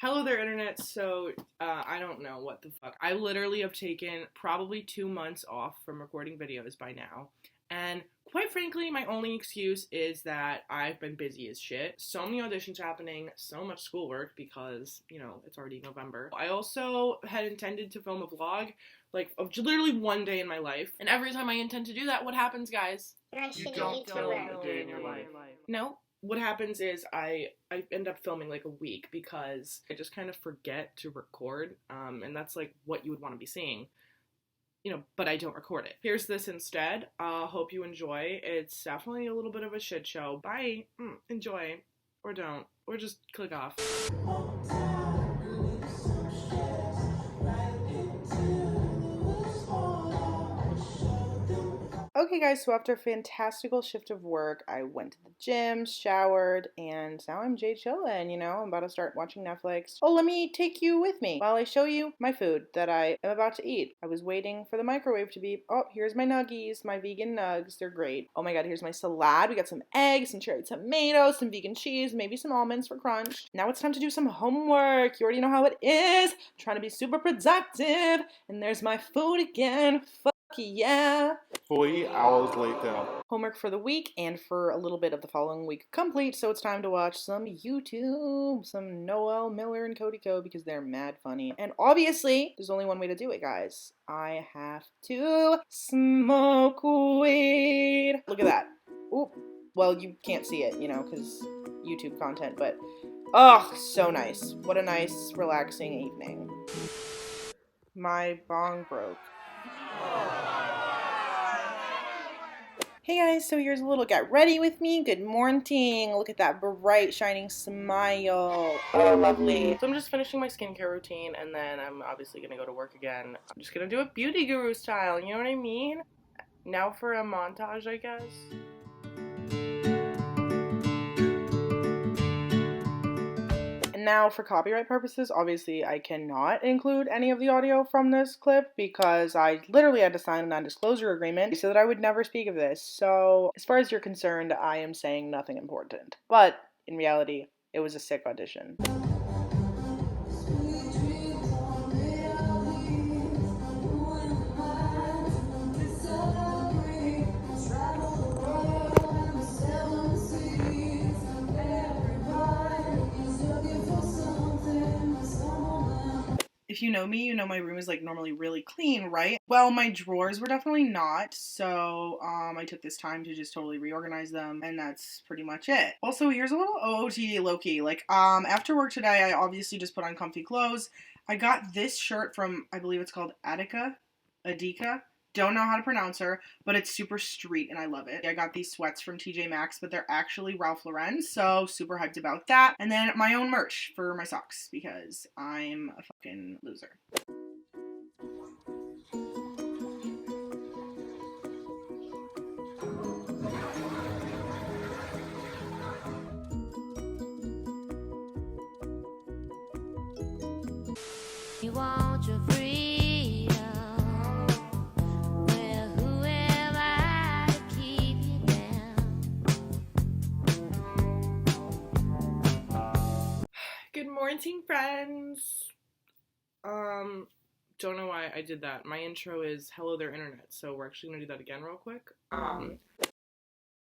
Hello there, internet. So, I don't know what the fuck. I literally have taken probably 2 months off from recording videos by now. And quite frankly, my only excuse is that I've been busy as shit. So many auditions happening, so much schoolwork because, it's already November. I also had intended to film a vlog, of literally one day in my life. And every time I intend to do that, what happens, guys? You don't film a day in your life. No. What happens is I end up filming like a week because I just kind of forget to record, and that's like what you would want to be seeing, but I don't record it. Here's this instead. Hope you enjoy. It's definitely a little bit of a shit show. Bye. Enjoy. Or don't. Or just click off. Okay guys, so after a fantastical shift of work, I went to the gym, showered, and now I'm chillin', I'm about to start watching Netflix. Oh, let me take you with me while I show you my food that I am about to eat. I was waiting for the microwave to beep. Oh, here's my nuggies, my vegan nugs. They're great. Oh my god, here's my salad. We got some eggs, some cherry tomatoes, some vegan cheese, maybe some almonds for crunch. Now it's time to do some homework. You already know how it is. I'm trying to be super productive, and there's my food again. Yeah. 40 hours later. Homework for the week and for a little bit of the following week complete, so it's time to watch some YouTube, some Noel, Miller, and Cody Co because they're mad funny. And obviously, there's only one way to do it, guys. I have to smoke weed. Look at that. Oop. Well, you can't see it, because YouTube content, but oh, so nice. What a nice, relaxing evening. My bong broke. Hey guys, so here's a little get ready with me. Good morning. Look at that bright, shining smile. Oh, lovely. So I'm just finishing my skincare routine, and then I'm obviously going to go to work again. I'm just going to do it beauty guru style, you know what I mean? Now for a montage, I guess. Now, for copyright purposes, obviously I cannot include any of the audio from this clip because I literally had to sign a non-disclosure agreement so that I would never speak of this. So, as far as you're concerned, I am saying nothing important. But, in reality, it was a sick audition. If you know me, you know my room is normally really clean, right? Well, my drawers were definitely not, so I took this time to just totally reorganize them, and that's pretty much it. Also, here's a little OOTD low-key. After work today, I obviously just put on comfy clothes. I got this shirt from, I believe it's called Adika. Don't know how to pronounce her, but it's super street and I love it. I got these sweats from TJ Maxx, but they're actually Ralph Lauren, so super hyped about that. And then my own merch for my socks because I'm a fucking loser. You want your freedom. Good morning, friends. Don't know why I did that. My intro is hello there, internet, so we're actually gonna do that again real quick.